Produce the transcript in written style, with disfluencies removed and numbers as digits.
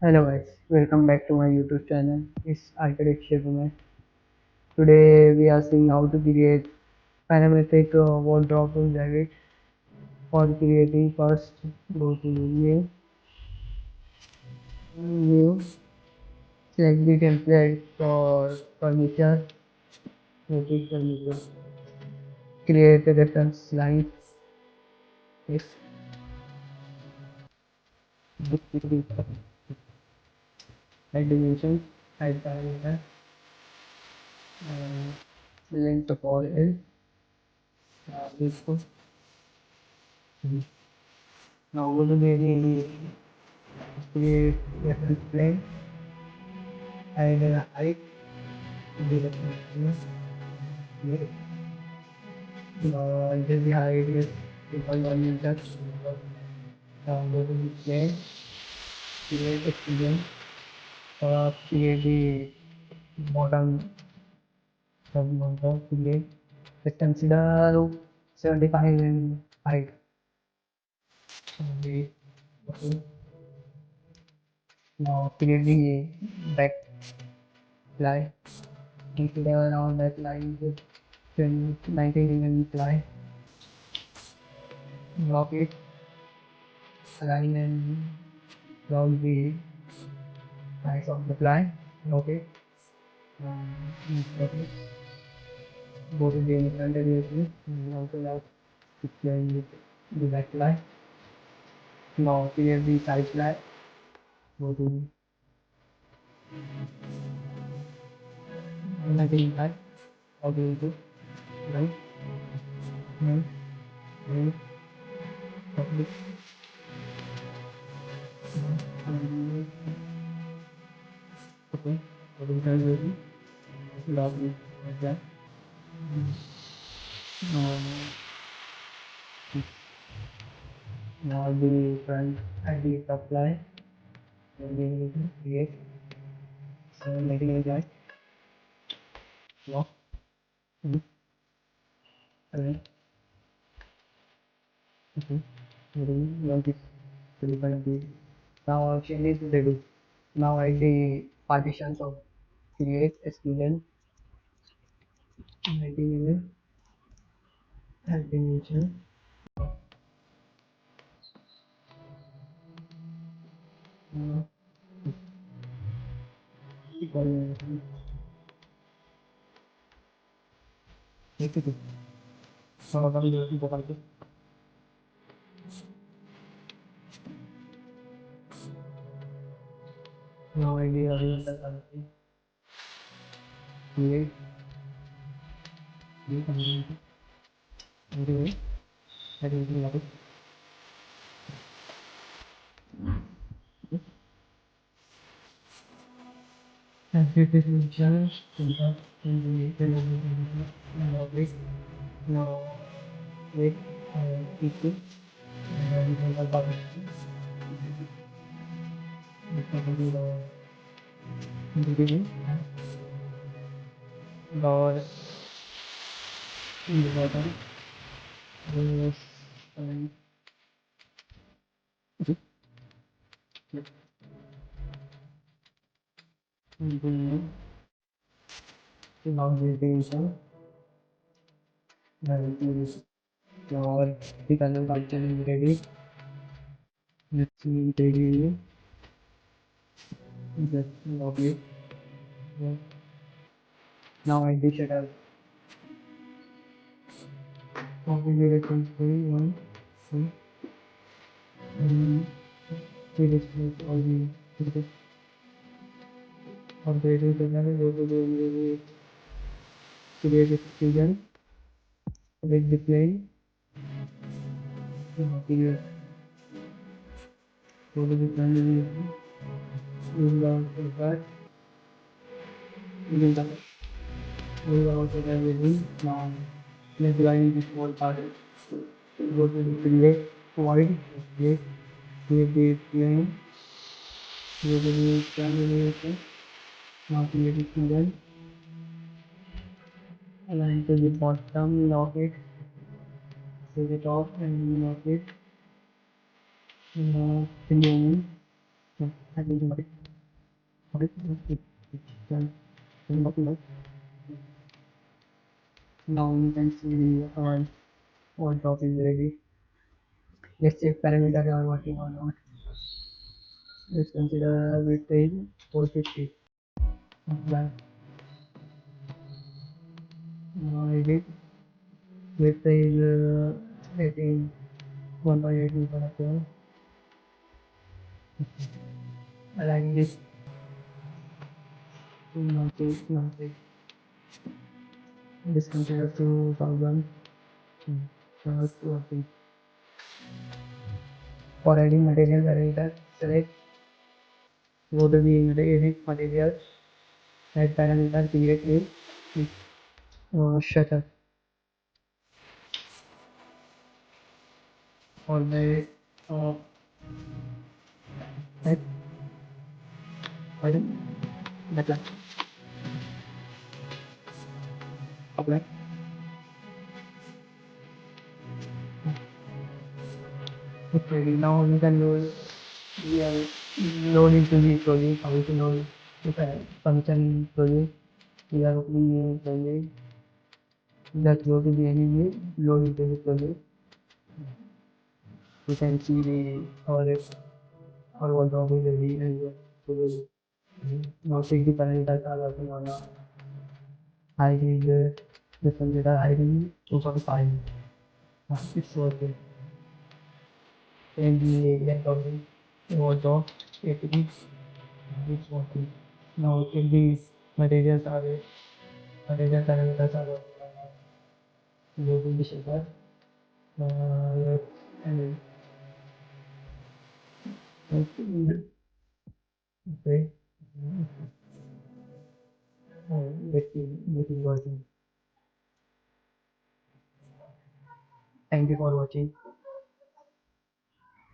Hello guys, welcome back to my YouTube channel. It's Architecture Woman. Today we are seeing how to create parametric wardrobe in Revit. For creating, first go to new, select the template for furniture, Revit furniture. Create a reference line. Yes, add dimensions, add parameter, and length of all L. This goes. Now go to the create reference plane, add a height, the reference plane. Just the height is 2.1 meters. Go to the plane, create experience, create the bottom sub-bottom, create. Let's consider 75 in height. Okay. Now create the back line. Consider around that line is 19 mm line. Lock it, align and lock the size of the line. Lock it. Okay. Go to the instant directory and also now explain the back line. Now create the side line. Go to lighting line. Okay, go right, right, right, public, okay, go to the directory, log in like that. Now the front ID supply. Then we need to create. So letting it like lock. Alright. Okay. Log this to the front page. Now option is ready. Now I the partitions of create SQL, writing animation, uh, equal negative. So now we do it like this. Now I do create, create animation, anyway, that is like it. And this is the challenge. Now wait, now wait, equal, and we can about it. We can do the beginning, or in the bottom, the now the division, now the color function is ready. Let's see 3D, just log it. Now I dish it out. Configure it in 1, 2, and we display all the updated channel. Go to the create extension with the plane. Here, go to the primary, move down to the back, move down, move out to everything. Now, let's line this whole part. Go to the create, void, create, create the plane, go to the primary, now create extension, align to the bottom, lock it to the top and lock it. Remove and using it. Now you can see our old top is ready. Let's check parameters are working or not. Let's consider width is 450. Apply. Now edit. Width is 18. 1 by 18 for the align this to nothing. This consider 2000. First working. For adding material parameter, select go to the edit materials, add parameter create with shutter. For the add item, that one. Apply. Okay, now you can use we are load into the project, how to load the function project. We are opening the project that go to the enemy, load into the project. You can see the our one of the V and the now take the parameters are working on a high is the consider ID 2.5. It's working. And the length of the was of 80. It's working. Now if these materials are material parameters are working on a go to the shaper. And okay. Let's see this is working. Thank you for watching.